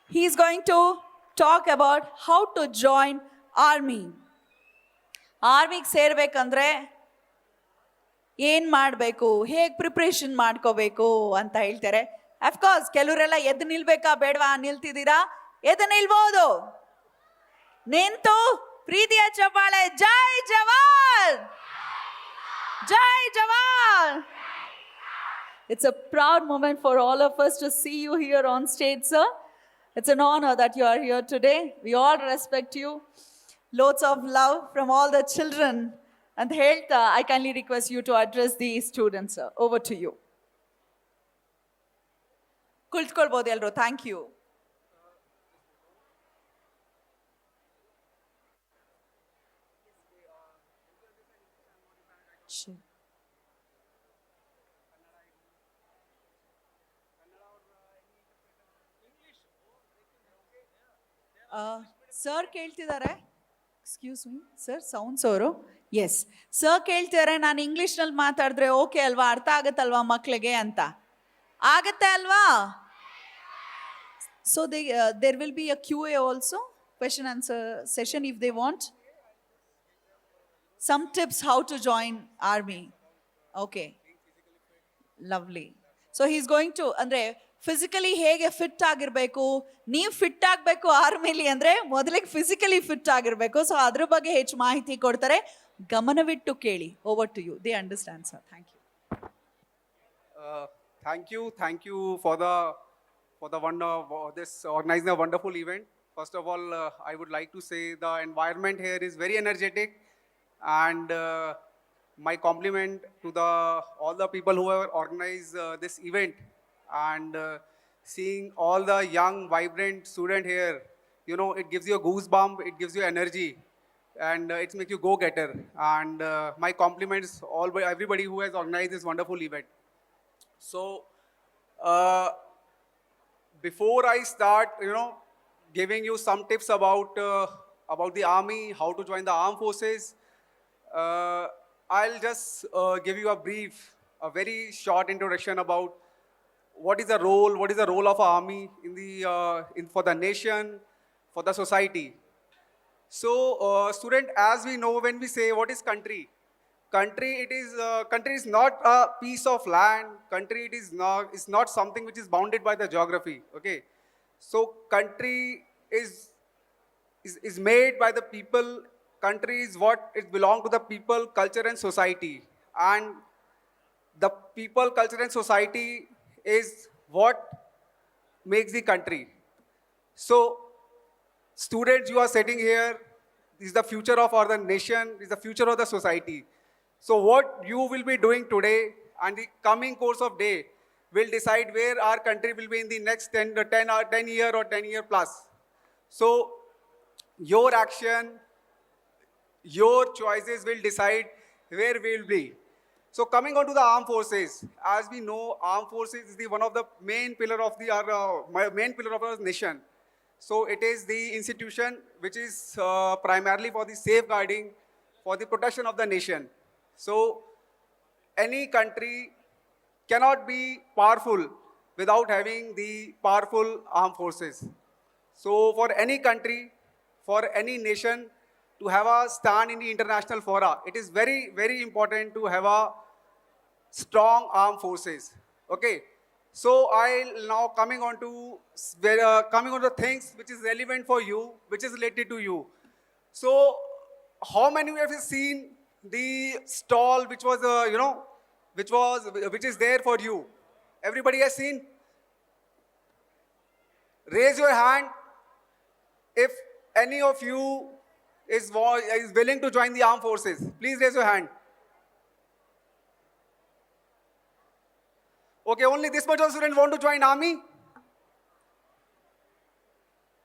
He's going to talk about how to join army. ಆರ್ಮಿಗೆ ಸೇರ್ಬೇಕಂದ್ರೆ ಏನು ಮಾಡಬೇಕು, ಹೇಗೆ ಪ್ರಿಪ್ರೇಷನ್ ಮಾಡ್ಕೋಬೇಕು ಅಂತ ಹೇಳ್ತಾರೆ. ಅಫ್ಕೋರ್ಸ್ ಕೆಲವರೆಲ್ಲ ಎದ್ದು ನಿಲ್ಬೇಕಾ ಬೇಡವಾ, ನಿಲ್ತಿದ್ದೀರಾ? ಎದ್ದು ನಿಲ್ಬೋದು. ನಿಂತು ಪ್ರೀತಿಯ ಚಪ್ಪಾಳೆ, ಜೈ ಜವಾನ್, ಜೈ ಜವಾನ್. It's a proud moment for all of us to see you here on stage, sir. It's an honor that you are here today. We all respect you. Loads of love from all the children. And Helta, I kindly request you to address the students, sir. Over to you. Kultkolbodi elro, thank you. Sure. Sir ಕೇಳ್ತಿದ್ದಾರೆ. Excuse me sir, sounds ಅವರು. Yes sir ಕೇಳ್ತಿದ್ದಾರೆ, ನಾನು ಇಂಗ್ಲೀಷ್ನಲ್ಲಿ ಮಾತಾಡಿದ್ರೆ okay ಅಲ್ವಾ, ಅರ್ಥ ಆಗತ್ತಲ್ವಾ ಮಕ್ಕಳಿಗೆ ಅಂತ? ಆಗತ್ತೆ ಅಲ್ವಾ? So there will be a Q A also, question answer session if they want. Some tips how to join army. Okay, lovely. So he is going to, ಅಂದರೆ ಫಿಸಿಕಲಿ ಹೇಗೆ ಫಿಟ್ ಆಗಿರಬೇಕು, ನೀವು ಫಿಟ್ ಆಗಬೇಕು ಆರ್ಮಿಲಿ ಅಂದರೆ ಮೊದಲಿಗೆ ಫಿಸಿಕಲಿ ಫಿಟ್ ಆಗಿರಬೇಕು. So ಅದ್ರ ಬಗ್ಗೆ ಹೆಚ್ಚು ಮಾಹಿತಿ ಕೊಡ್ತಾರೆ, ಗಮನವಿಟ್ಟು ಕೇಳಿ. Over to you, they understand sir. Thank you. Thank you for the this organizing a wonderful event. First of all, I would like to say the environment here is very energetic, and my compliment to all the people who have organized this event. And seeing all the young, vibrant student here, you know, it gives you a goosebump, it gives you energy, and it makes you go-getter. And my compliments all everybody who has organized this wonderful event. So, before I start, you know, giving you some tips about the army, how to join the armed forces, I'll just give you a very short introduction about what is the role of army for the nation, for the society. So, student, as we know, when we say what is country, country is not a piece of land. Country is not something which is bounded by the geography. Okay, so country is made by the people. Country is what it belongs to the people, culture and society, and the people, culture and society is what makes the country. So, students, you are sitting here, this is the future of our nation, this is the future of the society. So what you will be doing today and the coming course of day will decide where our country will be in the next 10 year or 10 year plus. So your action, your choices will decide where we will be. So coming on to the armed forces, as we know, armed forces is one of the main pillar of our nation. So it is the institution which is primarily for the safeguarding, for the protection of the nation. So any country cannot be powerful without having the powerful armed forces. So for any country, for any nation to have a stand in the international fora, it is very, very important to have a strong armed forces. Okay, so I'll now coming on to the things which is relevant for you, which is related to you. So how many of you have seen the stall which was which is there for you? Everybody has seen? Raise your hand if any of you is willing to join the armed forces. Please raise your hand. Okay, only this much of students want to join army?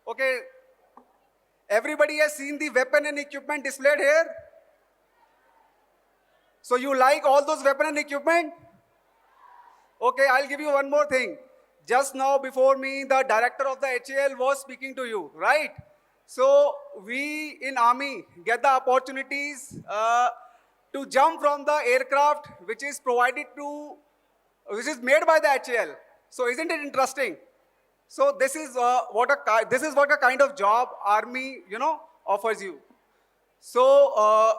Okay, everybody has seen the weapon and equipment displayed here? So you like all those weapon and equipment? Okay, I'll give you one more thing. Just now before me, the director of the HAL was speaking to you, right? So we in army get the opportunities to jump from the aircraft which is made by the HAL. So isn't it interesting? So this is this is what a kind of job army, offers you. So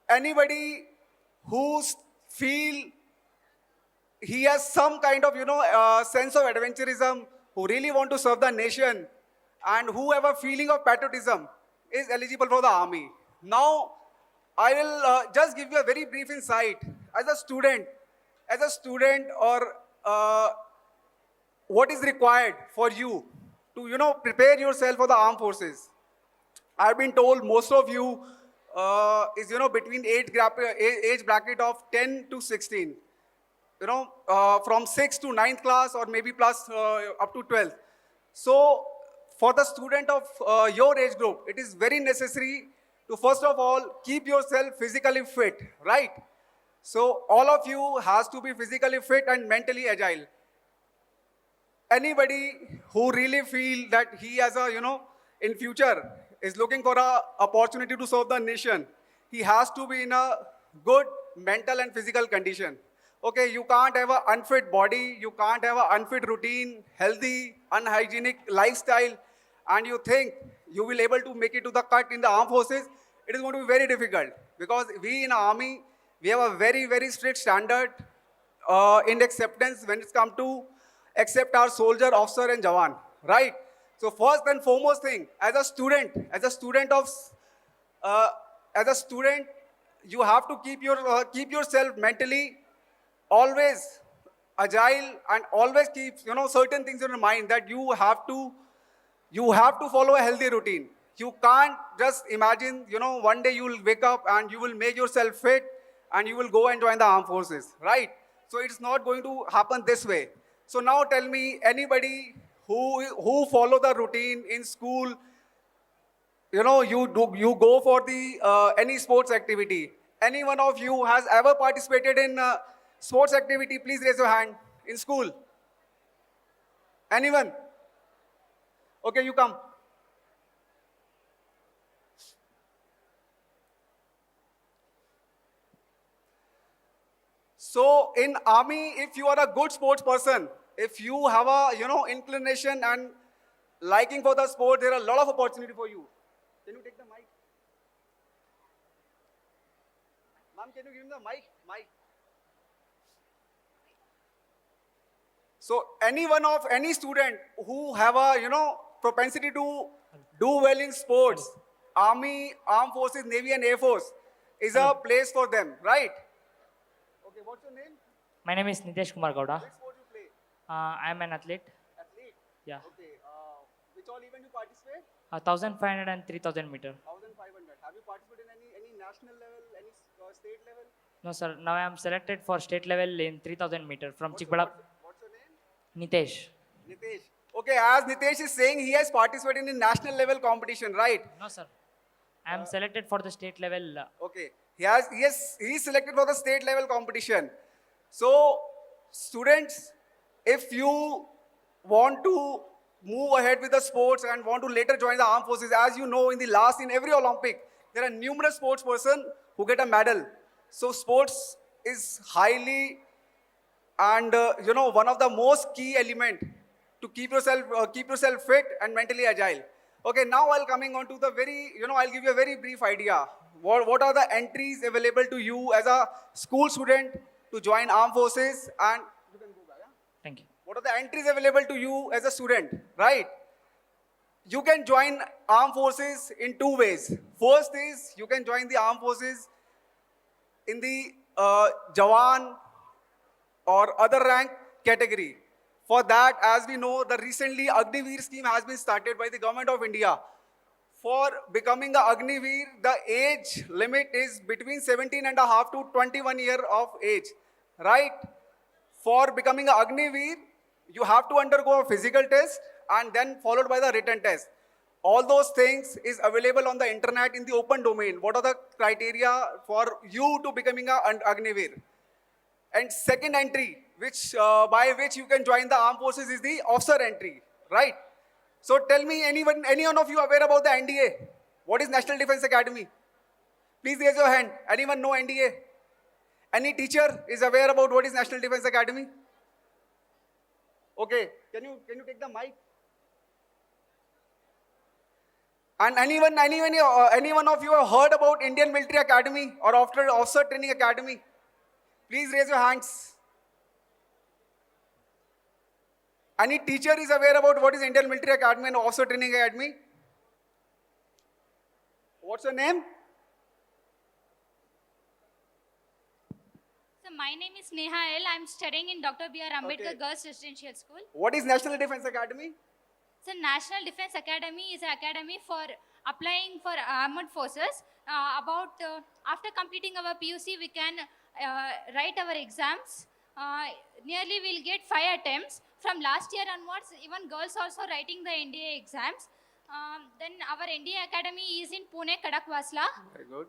anybody who's feel he has some kind of sense of adventurism, who really want to serve the nation, and who have a feeling of patriotism is eligible for the army. Now I will just give you a very brief insight as a student or what is required for you to prepare yourself for the armed forces. I've been told most of you is between age bracket of 10 to 16, from 6th to 9th class, or maybe plus up to 12th. So for the student of your age group, it is very necessary to first of all keep yourself physically fit, right? So all of you has to be physically fit and mentally agile. Anybody who really feel that he has in future is looking for a opportunity to serve the nation, he has to be in a good mental and physical condition. Okay, you can't have an unfit body, you can't have an unfit routine, healthy, unhygienic lifestyle, and you think you will able to make it to the cut in the armed forces. It is going to be very difficult, because we in army, we have a very, very strict standard in acceptance when it's come to accept our soldier, officer and jawan, right? So first and foremost thing, as a student, you have to keep yourself mentally always agile, and always keep certain things in your mind, that you have to follow a healthy routine. You can't just imagine one day you will wake up and you will make yourself fit and you will go and join the armed forces, right? So it's not going to happen this way. So now tell me, anybody who follow the routine in school, you go for the any sports activity. Any one of you has ever participated in sports activity? Please raise your hand. In school? Anyone? Okay, you come. So in army, if you are a good sports person, if you have a inclination and liking for the sport, there are a lot of opportunity for you. Can you take the mic? Ma'am, can you give me the mic? So any student who have a propensity to do well in sports, army, armed forces, navy and air force is a place for them, right? Okay, what's your name? My name is Nitesh Kumar Gowda. Which sport you play? I'm an athlete. Athlete? Yeah. Okay. Which all event you participate? 1,500 and 3,000 meter. 1,500. Have you participated in any national level, any state level? No, sir. Now I am selected for state level in 3,000 meter from What's Chikbala. your name? Nitesh. Nitesh. Okay, as Nitesh is saying, he has participated in national level competition, right? No, sir. I am selected for the state level. Okay. He is selected for the state level competition. So, students, if you want to move ahead with the sports and want to later join the armed forces, as you know, in every Olympic, there are numerous sports person who get a medal. So, sports is highly and one of the most key element to keep yourself fit and mentally agile. Okay, now I'll coming on to the I'll give you a very brief idea. What are the entries available to you as a school student to join armed forces, and you can go back, yeah? Thank you. What are the entries available to you as a student, right? You can join armed forces in two ways. First is you can join the armed forces in the Jawan or other rank category. For that, as we know, the recently Agniveer scheme has been started by the government of India. For becoming a Agniveer, the age limit is between 17 and a half to 21 year of age, right? For becoming a Agniveer, you have to undergo a physical test and then followed by the written test. All those things is available on the internet in the open domain. What are the criteria for you to becoming an Agniveer? And second entry, by which you can join the armed forces, is the officer entry, right? So tell me, any one of you aware about the NDA? What is National Defense Academy? Please raise your hand. Anyone know NDA? Any teacher is aware about what is National Defense Academy? Okay, can you take the mic? And anyone of you have heard about Indian Military Academy or after Officer Training Academy? Please raise your hands. Any teacher is aware about what is Indian Military Academy and Officer Training Academy? What's your name? So my name is Neha L. I'm studying in Dr. B.R. Ambedkar Okay. Girls Residential School. What is National Defense Academy? So National Defense Academy is an academy for applying for armed forces. After completing our PUC, we can write our exams. Nearly we'll get 5 attempts. From last year onwards, even girls also writing the NDA exams. Then our NDA Academy is in Pune, Kadakwasla. Very good.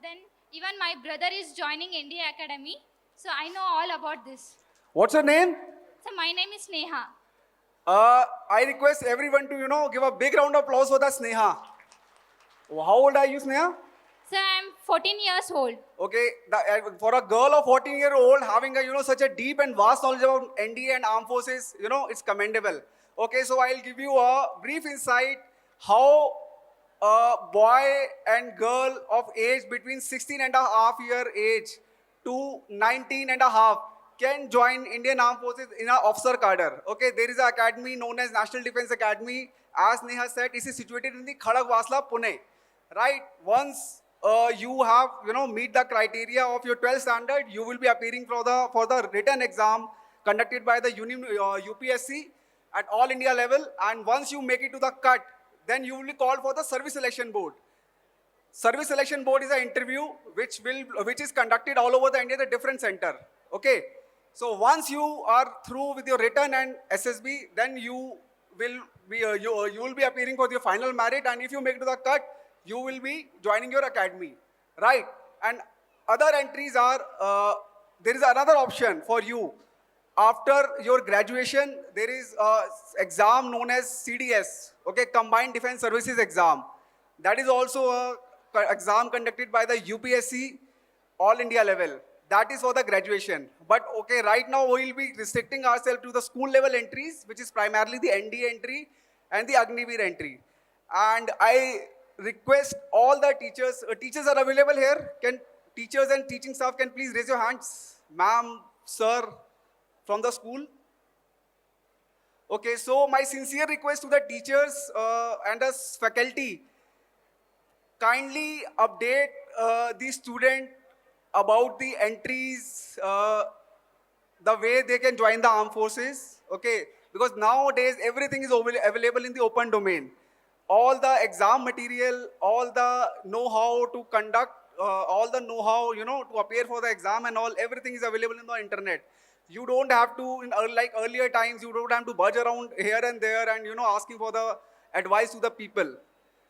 Then even my brother is joining NDA Academy. So I know all about this. What's your name? So my name is Neha. I request everyone to, give a big round of applause for the Sneha. How old are you, Sneha? So I'm 14 years old. Okay, for a girl of 14-year-old having a, such a deep and vast knowledge about NDA and armed forces, it's commendable. Okay, so I'll give you a brief insight how a boy and girl of age between 16 and a half year age to 19 and a half can join Indian Armed Forces in an officer cadre. Okay, there is an academy known as National Defense Academy. As Neha said, it is situated in the Khadagwasla, Pune. Right? Once you have, meet the criteria of your 12th standard, you will be appearing for the written exam conducted by the UPSC at all India level. And once you make it to the cut, then you will be called for the Service Selection Board. Service Selection Board is an interview which is conducted all over the India at a different center. Okay. So once you are through with your written and SSB, then you will be appearing for your final merit, and if you make it to the cut, you will be joining your academy, right? And other entries are there is another option for you. After your graduation, there is an exam known as CDS, okay, Combined Defense Services Exam. That is also a exam conducted by the UPSC, all India level. That is for the graduation. But okay, right now we will be restricting ourselves to the school level entries, which is primarily the NDA entry and the Agnivir entry. And I request all the teachers, teachers are available here. Can teachers and teaching staff can please raise your hands? Ma'am, sir, from the school. Okay, so my sincere request to the teachers and the faculty, kindly update the student about the entries, the way they can join the armed forces, okay? Because nowadays everything is available in the open domain. All the exam material, all the know-how to conduct, all the know-how, to appear for the exam and all, everything is available in the internet. You don't have to, like earlier times, you don't have to budge around here and there and, asking for the advice to the people.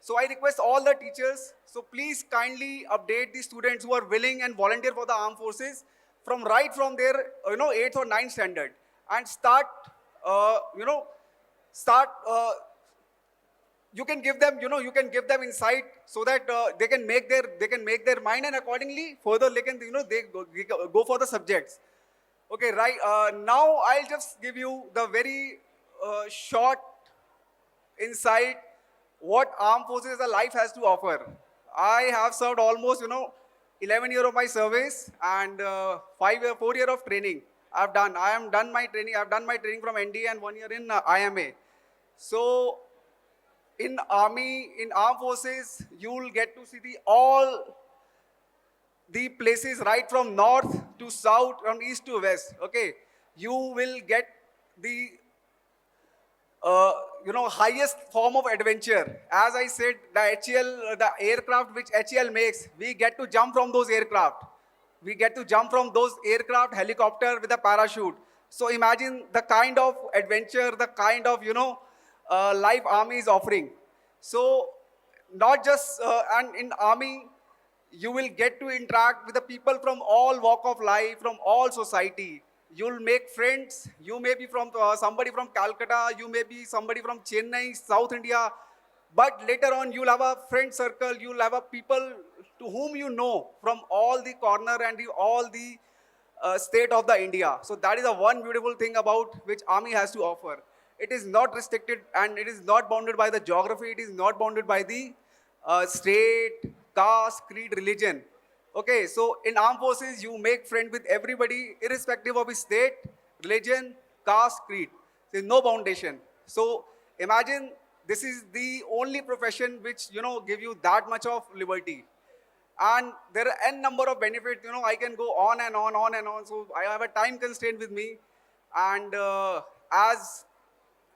So I request all the teachers, so please kindly update the students who are willing and volunteer for the armed forces from their, 8th or 9th standard, and start, you can give them, insight so that they can make their mind, and accordingly further they can, they go for the subjects. Okay, right. Now I'll just give you the very short insight what armed forces as a life has to offer. I have served almost, 11 years of my service and 4 years of training. I have done my training from NDA and 1 year in IMA. So in army, in armed forces, you will get to see all the places right from north to south, from east to west. Okay, you will get the highest form of adventure. As I said, the aircraft which HAL makes, we get to jump from those aircraft. Helicopter with a parachute. So imagine the kind of adventure, the kind of, life army is offering. So not just, and in army, you will get to interact with the people from all walk of life, from all society. You'll make friends. You may be from somebody from Calcutta, you may be somebody from Chennai, South India, but later on you'll have a friend circle, you'll have a people to whom you know from all the corner and all the state of the India. So that is the one beautiful thing about which army has to offer. It is not restricted and it is not bounded by the geography. It is not bounded by the state, caste, creed, religion. Okay, so in armed forces, you make friends with everybody, irrespective of his state, religion, caste, creed. There is no foundation. So imagine this is the only profession which, you know, give you that much of liberty. And there are n number of benefits. You know, I can go on and on, on and on. So I have a time constraint with me. And as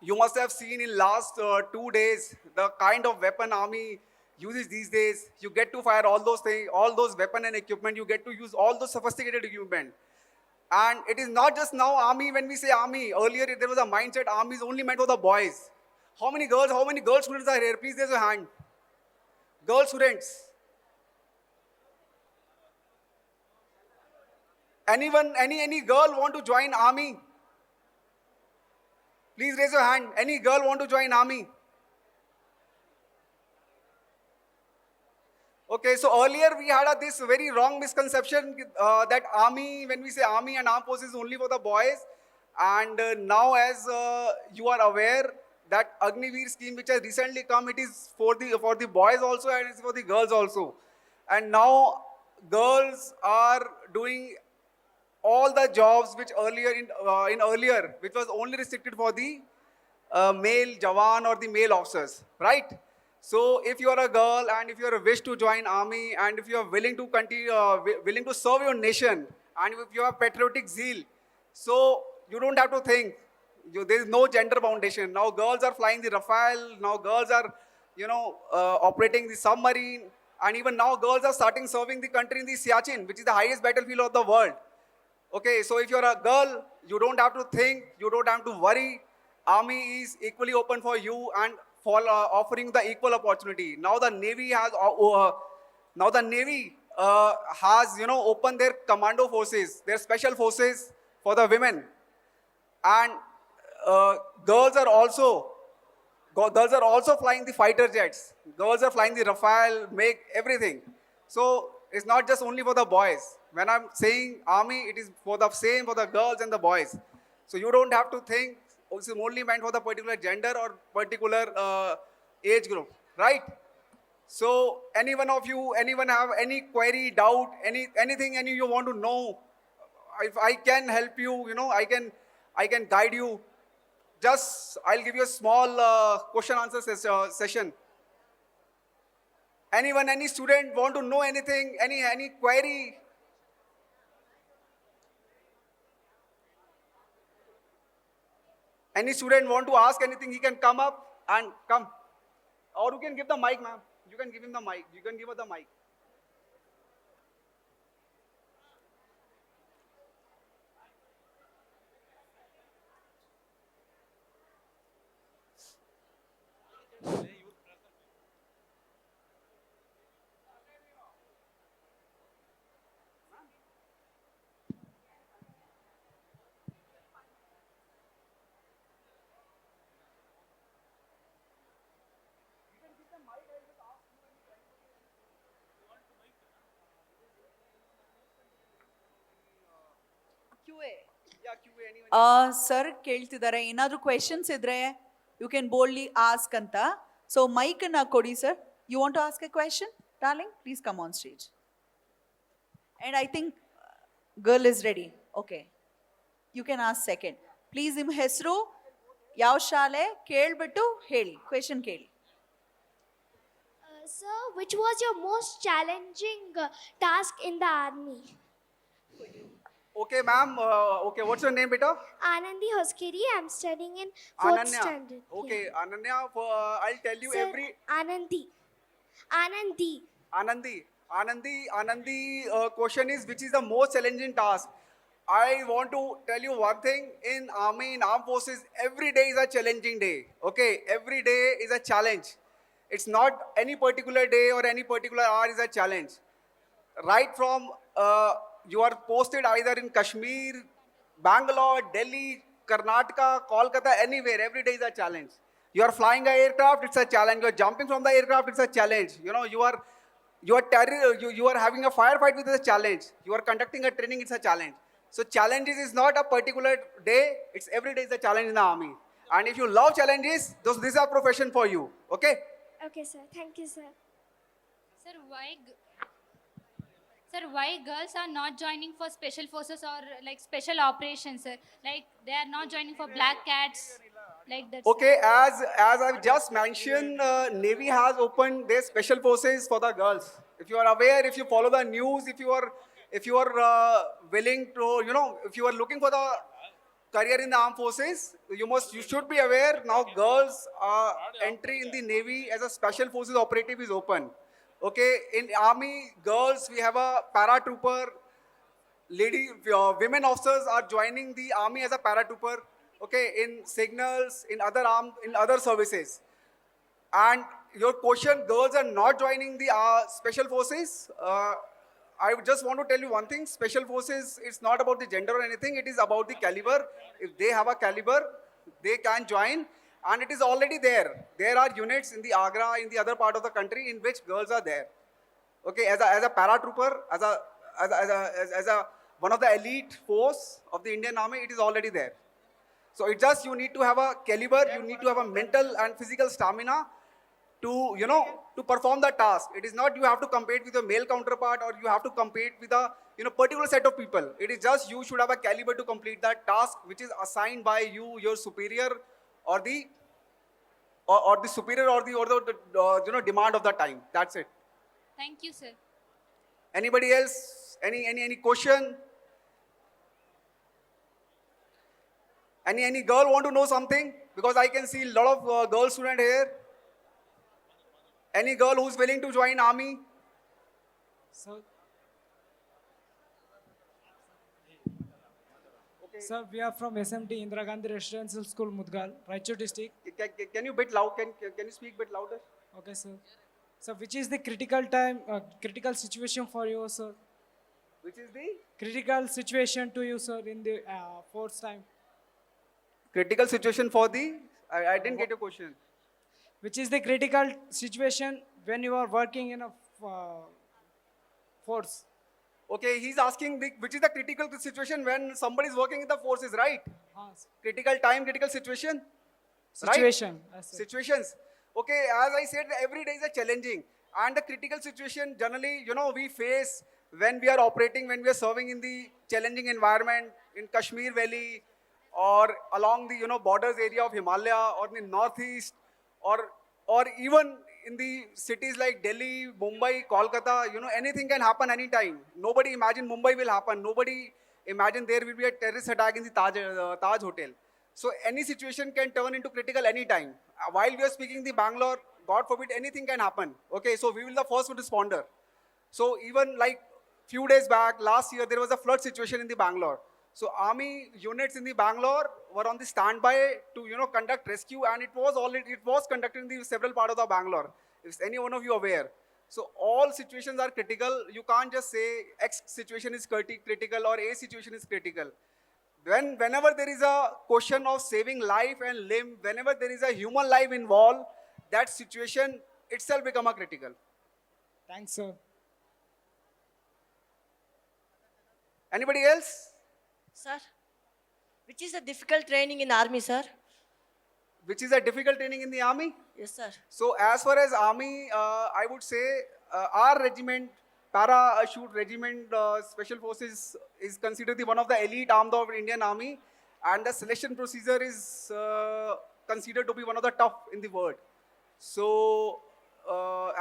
you must have seen in last 2 days, the kind of weapon army uses these days. You get to fire all those things, all those weapon and equipment. You get to use all those sophisticated equipment. And it is not just now army. When we say army, earlier there was a mindset army is only meant for the boys. How many girl students are here? Please raise your hand. Girl students. Anyone, any girl want to join army? Please raise your hand. Any girl want to join army? Okay, so earlier we had this very wrong misconception that army, when we say army and armed forces is only for the boys. And now as you are aware that Agniveer scheme which has recently come, it is for the boys also and it's for the girls also. And now girls are doing all the jobs which earlier which was only restricted for the male jawan or the male officers, right? So if you are a girl and if you are a wish to join army and if you are willing to continue, willing to serve your nation and if you have patriotic zeal, so you don't have to think. There is no gender foundation. Now girls are flying the Rafale. Now girls are, you know, operating the submarine, and even now girls are starting serving the country in the Siachen, which is the highest battlefield of the world. Okay, so if you're a girl, you don't have to think, you don't have to worry. Army is equally open for you and for offering the equal opportunity. Now the Navy has, you know, opened their commando forces, their special forces for the women, and girls are also flying the fighter jets. Girls are flying the Rafale, make everything. So it's not just only for the boys. When I'm saying army, it is for the same for the girls and the boys. So you don't have to think it's only meant for the particular gender or particular age group, right? So anyone of you, anyone have any query, doubt, anything you want to know, if I can help you, you know, I can guide you. Just I'll give you a small question answer session. Anyone, any student want to know anything, any query? Any student want to ask anything, he can come up and come. Or you can give the mic, ma'am. You can give him the mic. You can give her the mic. Yeah, QA, anyone? Sir ಕೇಳ್ತಿದ್ದಾರೆ, ಏನಾದರೂ questions ಇದ್ರೆ you can boldly ask ಅಂತ. So ಮೈಕನ್ನ ಕೊಡಿ sir. You want to ask a question darling? Please come on stage. And I think girl is ready. Okay, you can ask second. Please ನಿಮ್ಮ ಹೆಸರು, ಯಾವ ಶಾಲೆ ಕೇಳಿಬಿಟ್ಟು ಹೇಳಿ, ಕ್ವೆಶನ್ ಕೇಳಿ. Sir, which was your most challenging task in the army? Okay, ma'am. Okay, what's your name, beta? Anandi Hoskiri. I'm studying in 4th Ananya. standard. Okay, Yeah. Ananya, I'll tell you Sir, every... Anandi. Anandi, question is, which is the most challenging task? I want to tell you one thing. In army, in armed forces, every day is a challenging day. Okay, every day is a challenge. It's not any particular day or any particular hour is a challenge. Right from you are posted either in Kashmir, Bangalore, Delhi, Karnataka, Kolkata, anywhere, every day is a challenge. You are flying an aircraft, it's a challenge. You are jumping from the aircraft, it's a challenge. You know, you are having a firefight, with a challenge. You are conducting a training, it's a challenge. So challenges is not a particular day, it's every day is a challenge in the army. And if you love challenges, this is a profession for you, okay? Okay, sir. Thank you, sir. Sir, why girls are not joining for special forces or like special operations, sir? Like they are not joining for black cats, like that. Okay, as I've just mentioned, Navy has opened their special forces for the girls. If you are aware, if you follow the news, if you are willing to, if you are looking for the career in the armed forces, you should be aware now. Girls entry in the Navy as a special forces operative is open. Okay, in army, girls we have a paratrooper. Women officers are joining the army as a paratrooper. Okay, in signals, in other services. And your question, girls are not joining the special forces. I just want to tell you one thing. Special forces, it's not about the gender or anything. It is about the caliber. If they have a caliber, they can join. And it is already there. There are units in the Agra, in the other part of the country, in which girls are there. Okay, as a paratrooper, as a one of the elite force of the Indian Army, it is already there. So it just you need to have a caliber, you need to have a mental and physical stamina to to perform the task. It is not you have to compete with a male counterpart or you have to compete with a particular set of people. It is just you should have a caliber to complete that task which is assigned by you, your superior, or the superior or the demand of the time. That's it. Thank you, sir. Anybody else? Any question? Any girl want to know something? Because I can see a lot of girl student here. Any girl who's willing to join army? Sir, we are from SMT Indira Gandhi Residential School, Mudgal, Raichur district. Can you bit loud? Can you speak bit louder? Okay, sir. So, which is the critical situation for you, sir? Which is the Critical situation to you, sir, in the force time. critical situation for the? I didn't get your question. Which is the critical situation when you are working in a force? Okay, he's asking which is the critical situation when somebody is working in the forces, right? Critical time, critical situation. Situation. Right? Yes, sir. Situations. Okay, as I said, every day is a challenging. And the critical situation generally, we face when we are operating, when we are serving in the challenging environment in Kashmir Valley or along the, borders area of Himalaya or in the northeast or even in the cities like Delhi, Mumbai, Kolkata, anything can happen anytime. Nobody imagine Mumbai will happen. Nobody imagine there will be a terrorist attack in the Taj Hotel. So any situation can turn into critical anytime. While we are speaking the Bangalore, God forbid, anything can happen. Okay, so we will the first responder. So even like few days back, last year, there was a flood situation in the Bangalore. So army units in the Bangalore were on the standby to conduct rescue, and it was conducted in the several part of the Bangalore. Is any one of you aware? So all situations are critical. You can't just say X situation is critical or A situation is critical. Whenever there is a question of saving life and limb, whenever there is a human life involved, that situation itself become a critical. Thanks, sir. Anybody else? Sir, which is a difficult training in army, sir? Which is a difficult training in the army? Yes, sir. So as far as army, I would say our regiment, Parachute Regiment Special Forces is considered one of the elite arms of Indian Army, and the selection procedure is considered to be one of the tough in the world. So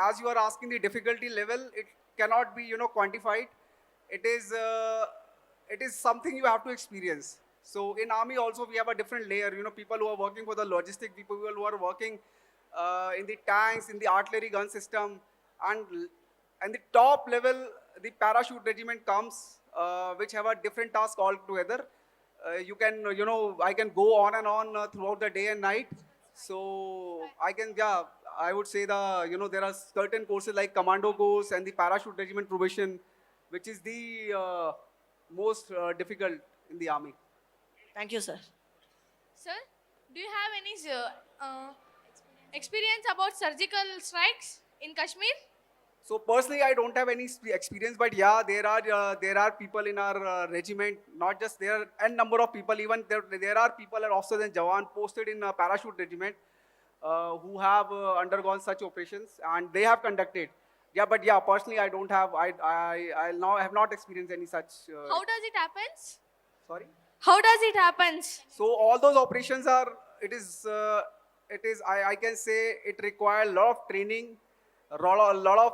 as you are asking the difficulty level, it cannot be quantified. It is something you have to experience. So in army also we have a different layer, people who are working for the logistic, people who are working in the tanks, in the artillery gun system, and the top level, the parachute regiment comes, which have a different task altogether. I can go on and on throughout the day and night. So I would say there are certain courses like commando course and the parachute regiment probation, which is the most difficult in the army. Thank you, sir. Sir, do you have any experience about surgical strikes in Kashmir? So personally, I don't have any experience, but yeah, there are people in our regiment, not just there are n number of people. Even there are people and officers and jawan posted in parachute regiment who have undergone such operations, and they have conducted. Yeah, but yeah, personally, I don't have. I now have not experienced any such. How does it happens? Sorry. How does it happens? So all those operations are. It is. I can say it requires a lot of training, a lot of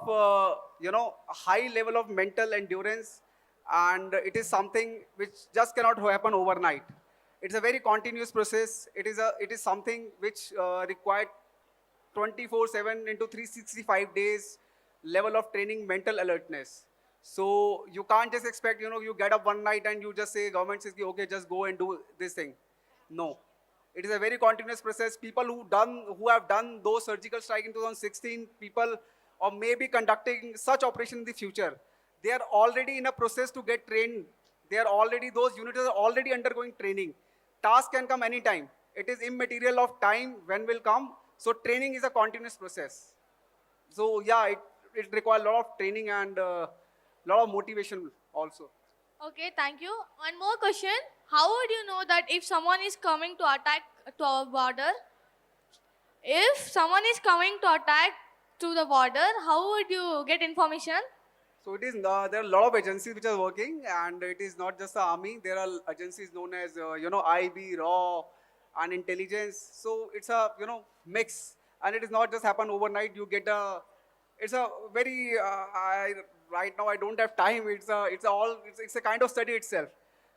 high level of mental endurance, and it is something which just cannot happen overnight. It's a very continuous process. It is something which required 24/7 into 365 days level of training, mental alertness. So you can't just expect, you get up one night and you just say, government says, okay, just go and do this thing. No. It is a very continuous process. People who have done those surgical strike in 2016, people or maybe conducting such operation in the future, they are already in a process to get trained. Those units are already undergoing training. Task can come anytime. It is immaterial of time when will come. So training is a continuous process. So yeah, it requires a lot of training and a lot of motivation also. Okay, thank you. One more question. How would you know that if someone is coming to attack to our border? If someone is coming to attack to the border, how would you get information? So it is there are a lot of agencies which are working, and it is not just the army. There are agencies known as IB, RAW, and intelligence. So it's a mix, and it is not just happen overnight. You get a. It's a very right now I don't have time. It's a kind of study itself.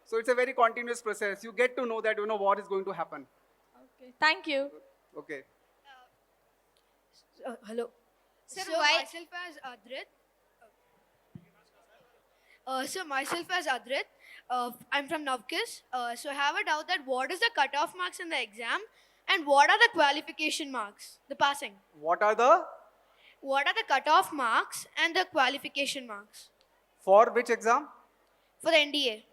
So it's a very continuous process. You get to know that what is going to happen. Okay, thank you. Okay. Hello. Sir, So why? myself as Adrit. Myself as Adrit. I'm from Navkis. So I have a doubt that what is the cutoff marks in the exam and what are the qualification marks? The passing. What are the What are the cutoff marks and the qualification marks for which exam? for the NDA?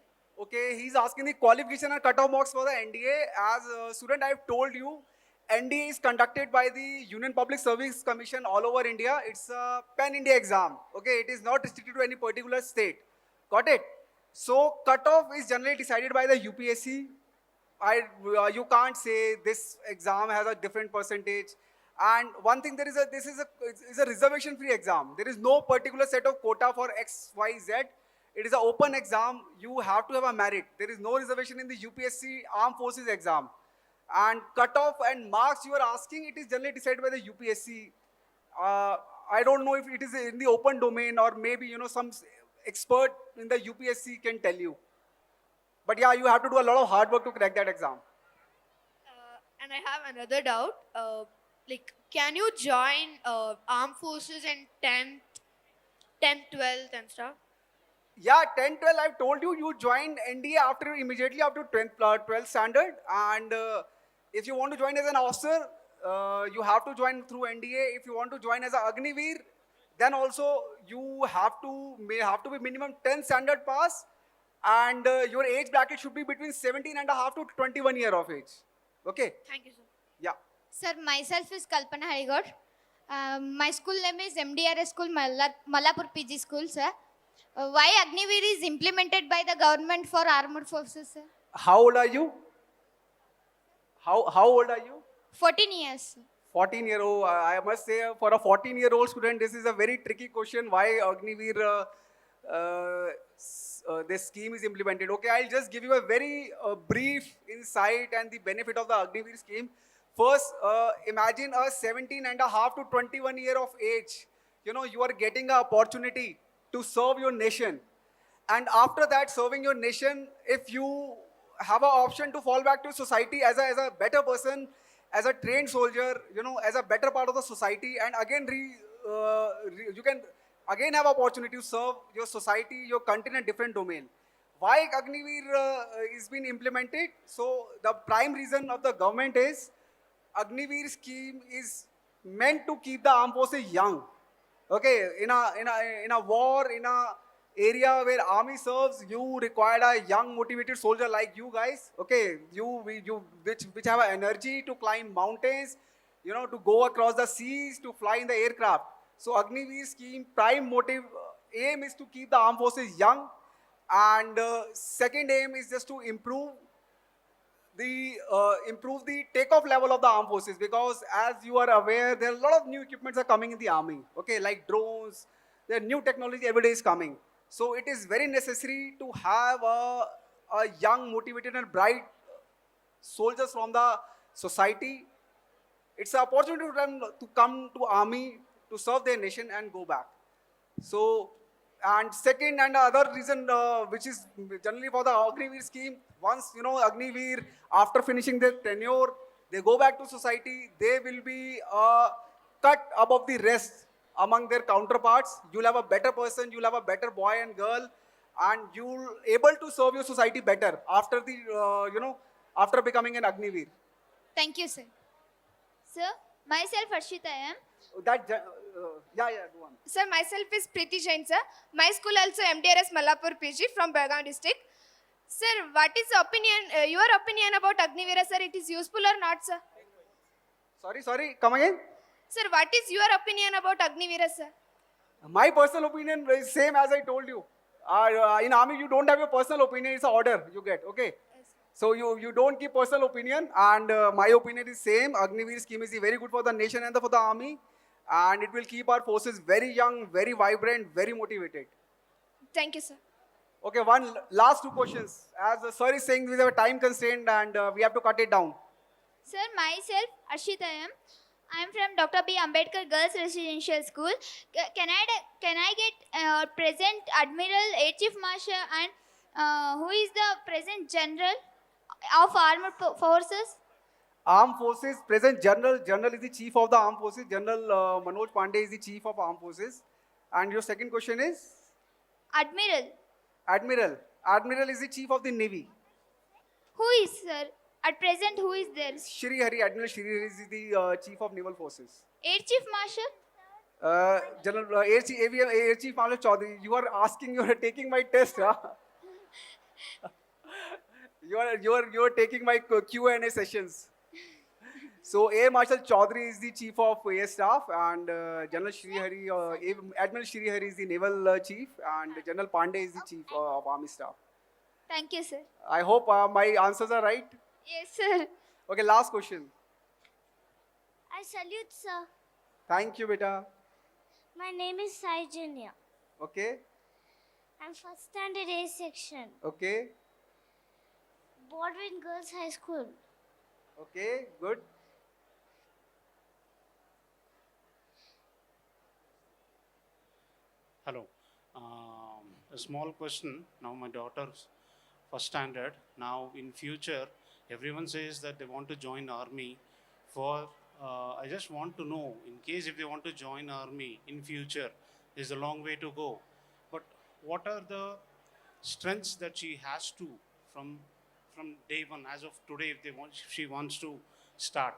Okay, he's asking the qualification and cutoff marks for the NDA. As a student, I've told you, NDA is conducted by the Union Public Service Commission all over India. It's a pan-India exam. Okay, it is not restricted to any particular state. Got it? So cutoff is generally decided by the UPSC. You can't say this exam has a different percentage. And one thing, this is a reservation-free exam. There is no particular set of quota for X, Y, Z. It is an open exam. You have to have a merit. There is no reservation in the UPSC Armed Forces exam. And cutoff and marks you are asking, it is generally decided by the UPSC. I don't know if it is in the open domain or maybe some expert in the UPSC can tell you. But yeah, you have to do a lot of hard work to crack that exam. And I have another doubt. Can you join armed forces in 10th, 12th and stuff? Yeah, 10, 12, I've told you, you join NDA immediately after 12th standard. And if you want to join as an officer, you have to join through NDA. If you want to join as an Agniveer, then also you have to be minimum 10 standard pass. And your age bracket should be between 17 and a half to 21 year of age. Okay? Thank you, sir. Yeah. Sir, myself is Kalpana Harigod. My school name is MDRS School, Malapur PG School, sir. Why Agniveer is implemented by the government for armed forces, sir? How old are you? How old are you? 14 years. 14-year-old. I must say, for a 14-year-old student, this is a very tricky question. Why Agniveer, this scheme is implemented? Okay, I'll just give you a very brief insight and the benefit of the Agniveer scheme. First, imagine a 17 and a half to 21 year of age. You are getting an opportunity to serve your nation. And after that, serving your nation, if you have an option to fall back to society as a better person, as a trained soldier, as a better part of the society, and again, you can again have opportunity to serve your society, your country in a different domain. Why Agniveer is being implemented? So the prime reason of the government is Agniveer scheme is meant to keep the armed forces young. Okay, in a war, in a area where army serves, you require a young, motivated soldier like you guys. Okay, which have an energy to climb mountains, to go across the seas, to fly in the aircraft. So Agniveer scheme prime motive aim is to keep the armed forces young, and second aim is just to improve the takeoff level of the armed forces, because as you are aware, there are a lot of new equipments are coming in the army. Okay, like drones, there are new technology every day is coming. So it is very necessary to have a young, motivated, and bright soldiers from the society. It's an opportunity for them to come to army to serve their nation and go back. So, and second and other reason, which is generally for the Agniveer scheme, once Agniveer, after finishing their tenure, they go back to society, they will be cut above the rest among their counterparts. You'll have a better person, you'll have a better boy and girl, and you'll able to serve your society better after the after becoming an Agniveer. Thank you, sir. Sir, myself Harshita I am. Yeah, go on. Sir, myself is Preeti Jain, sir. My school also MDRS Malapur PG from Belgaum district. Sir, what is your opinion about Agniveer, sir? It is useful or not, sir? Sorry, come again. Sir, what is your opinion about Agniveer, sir? My personal opinion is same as I told you. In army, you don't have your personal opinion, it's an order you get, okay? So you don't keep personal opinion, and my opinion is same. Agniveer scheme is very good for the nation and for the army, and it will keep our forces very young, very vibrant, very motivated. Thank you, sir. Okay, last two questions. As the sir is saying, we have a time constraint and we have to cut it down. Sir, myself Ashita I am from Dr. B. Ambedkar Girls Residential School. Can I get present Admiral Air Chief Marshal and who is the present General of Armed Forces? Armed Forces, present General is the Chief of the Armed Forces. General Manoj Pandey is the Chief of Armed Forces. And your second question is? Admiral is the Chief of the Navy. Who is, sir? At present, who is there? Admiral Shri Hari is the Chief of Naval Forces. Air Chief Marshal? General Air Chief Marshal Chaudhary. You are taking my test, huh? you are taking my Q&A sessions. So Air Marshal Chaudhary is the Chief of Air Staff, and General Shri Hari, Admiral Shri Hari is the Naval Chief, and General Pandey is the Chief of Army Staff. Thank you, sir. I hope my answers are right. Yes, sir. Okay, last question. I salute, sir. Thank you, beta. My name is Sai Junior. Okay, I'm first standard A section. okay, Baldwin Girls High School. okay, good. Hello. A small question. Now my daughter's first standard. Now in future, everyone says that they want to join army. I just want to know, in case if they want to join army in future, there's a long way to go. But what are the strengths that she has to from day one, as of today, if she wants to start?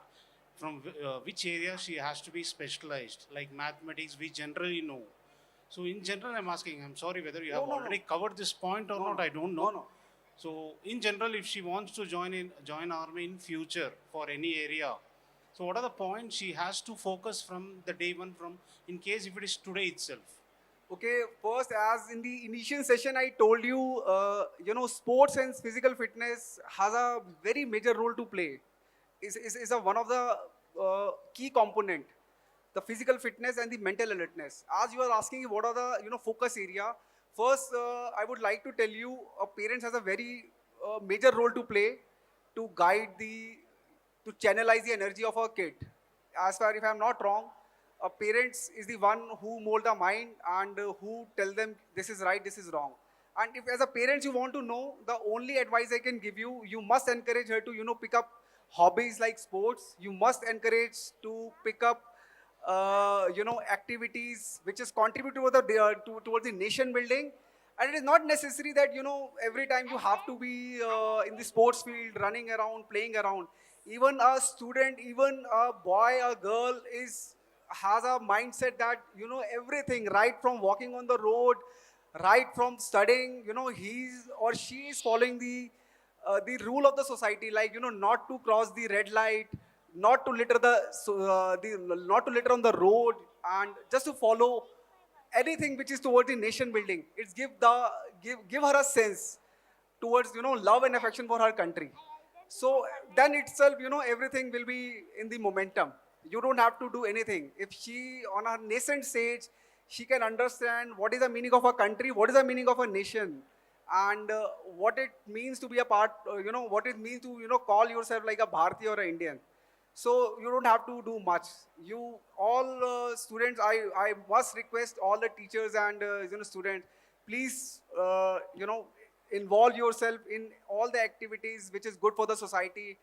From which area she has to be specialized? Like mathematics, we generally know. So in general, I'm asking, I'm sorry whether you have already covered this point or not, I don't know. No. So in general, if she wants to join army in future for any area, so what are the points she has to focus from the day one, from in case if it is today itself? Okay, first, as in the initial session, I told you, sports and physical fitness has a very major role to play. Is one of the key component. The physical fitness and the mental alertness. As you are asking, what are the focus area? First, I would like to tell you, parents has a very major role to play to guide to channelize the energy of a kid. As far if I am not wrong, parents is the one who mold the mind and who tell them this is right, this is wrong. And if as a parent you want to know, the only advice I can give you, you must encourage her to pick up hobbies like sports. You must encourage to pick up activities which is contribute towards the nation building. And it is not necessary that every time you have to be in the sports field, running around, playing around. Even a student, even a boy, a girl has a mindset that everything, right from walking on the road, right from studying, he's or she is following the rule of the society, like not to cross the red light, not to litter not to litter on the road, and just to follow anything which is towards the nation building. It's give her a sense towards love and affection for her country. So then itself, everything will be in the momentum. You don't have to do anything. If she, on her nascent stage, she can understand what is the meaning of a country, what is the meaning of a nation, and what it means to be a part, what it means to, call yourself like a Bharati or an Indian. So you don't have to do much. You all students, I must request all the teachers and students, please, involve yourself in all the activities which is good for the society.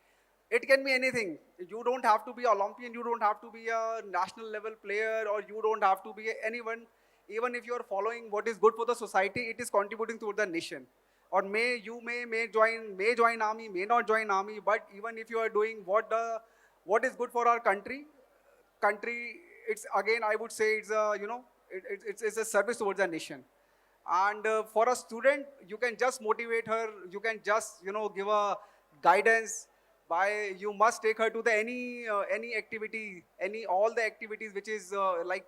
It can be anything. You don't have to be Olympian, you don't have to be a national level player, or you don't have to be anyone. Even if you are following what is good for the society, it is contributing to the nation. Or may join army, may not join army, but even if you are doing what is good for our country, it's again, I would say it's a, it's a service towards the nation. And for a student, you can just motivate her, you can just, give a guidance by, you must take her to the any activity, all the activities which is like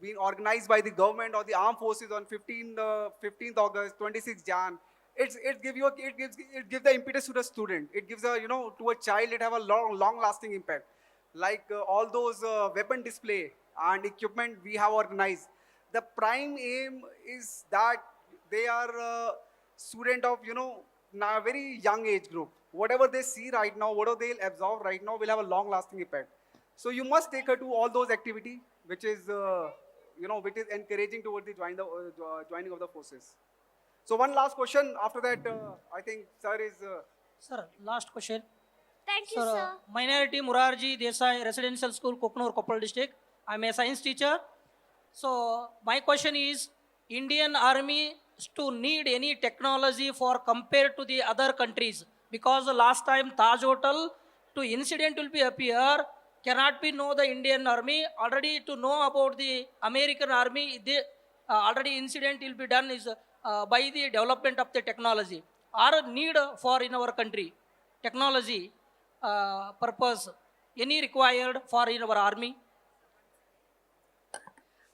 being organized by the government or the armed forces on 15th August, 26th Jan. It gives the impetus to the student. It gives a, to a child, it have a long lasting impact. Like all those weapon display and equipment we have organized. The prime aim is that they are student of, now a very young age group. Whatever they see right now, whatever they'll absorb right now will have a long lasting impact. So you must take her to all those activities, which is, which is encouraging towards the joining of the forces. So one last question. After that, I think sir is... Sir, last question. Thank you, Sir, sir. Minority Murarji Desai Residential School, Koknur, Koppal district. I'm a science teacher. So my question is, Indian Army to need any technology for compared to the other countries? Because the last time Taj Hotel to incident will be appear, cannot be know the Indian Army. Already to know about the American Army, they already incident will be done is by the development of the technology. Or need for in our country, technology purpose, any required for in our army?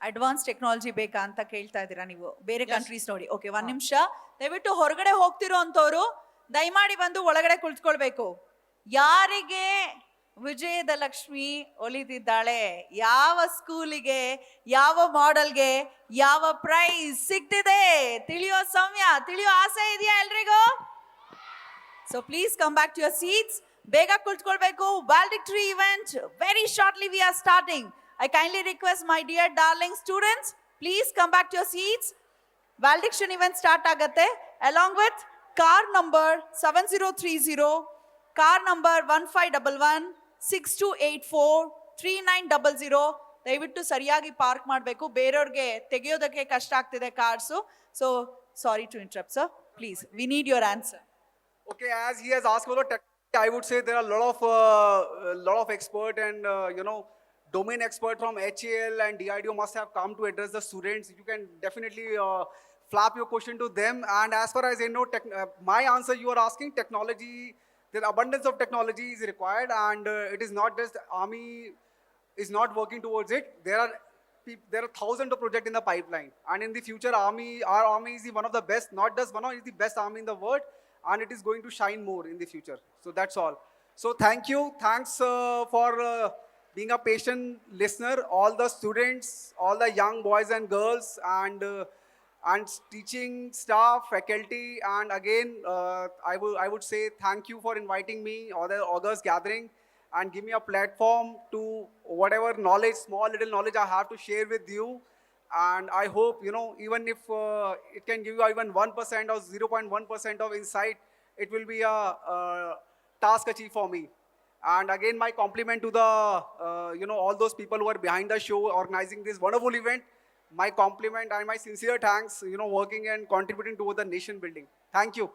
Advance technology ಬೇಕಾ ಅಂತ ಕೇಳ್ತಾ ಇದ್ದೀರಾ ನೀವು ಬೇರೆ countries ನೋಡಿ. Okay, ಒಂದ್ ನಿಮಿಷ. ದಯವಿಟ್ಟು ಹೊರಗಡೆ ಹೋಗ್ತಿರೋ ಅಂತವ್ರು ದಯಮಾಡಿ ಬಂದು ಒಳಗಡೆ ಕುಳಿತುಕೊಳ್ಬೇಕು. ಯಾರಿಗೆ ವಿಜಯದ ಲಕ್ಷ್ಮಿ ಒಲಿದಿದ್ದಾಳೆ, ಯಾವ ಸ್ಕೂಲಿಗೆ, ಯಾವ ಮಾಡೆಲ್ಗೆ, ಯಾವ ಪ್ರೈಸ್ ಸಿಗ್ತಿದೆ ತಿಳಿಯೋ ಸಮಯ, ತಿಳಿಯೋ ಆಸೆ ಇದೆಯಾ ಎಲ್ರಿಗೂ? So please come back to your seats. ಬೇಗ ಕುಳಿತುಕೊಳ್ಬೇಕು. Valedictory event very shortly we are starting. I kindly request my dear darling students, please come back to your seats. Valediction event start agate along with car number 7030, car number 1511, 6284, 3900. ದಯವಿಟ್ಟು ಸರಿಯಾಗಿ park ಮಾಡಬೇಕು. ಬೇರೆಯವ್ರಿಗೆ ತೆಗೆಯೋದಕ್ಕೆ ಕಷ್ಟ ಆಗ್ತಿದೆ cars. So sorry to interrupt, sir. Please, we need your answer. Okay, as he has asked for the tech, I would say there are a lot of expert and domain expert from HAL and DIDO must have come to address the students. You can definitely flap your question to them. And as far as I know, my answer you are asking, technology, the abundance of technology is required, and it is not just army is not working towards it. There are thousands of projects in the pipeline, and in the future, our army is one of the best, not just one of, it is the best army in the world, and it is going to shine more in the future. So that's all. So thank you. Thanks for being a patient listener, all the students, all the young boys and girls, and teaching staff, faculty, and again, I would say thank you for inviting me or the August gathering and give me a platform to whatever knowledge, small little knowledge I have to share with you. And I hope, even if it can give you even 1% or 0.1% of insight, it will be a task achieved for me. And again, my compliment to the, all those people who are behind the show, organizing this wonderful event. My compliment and my sincere thanks, working and contributing towards the nation building. Thank you.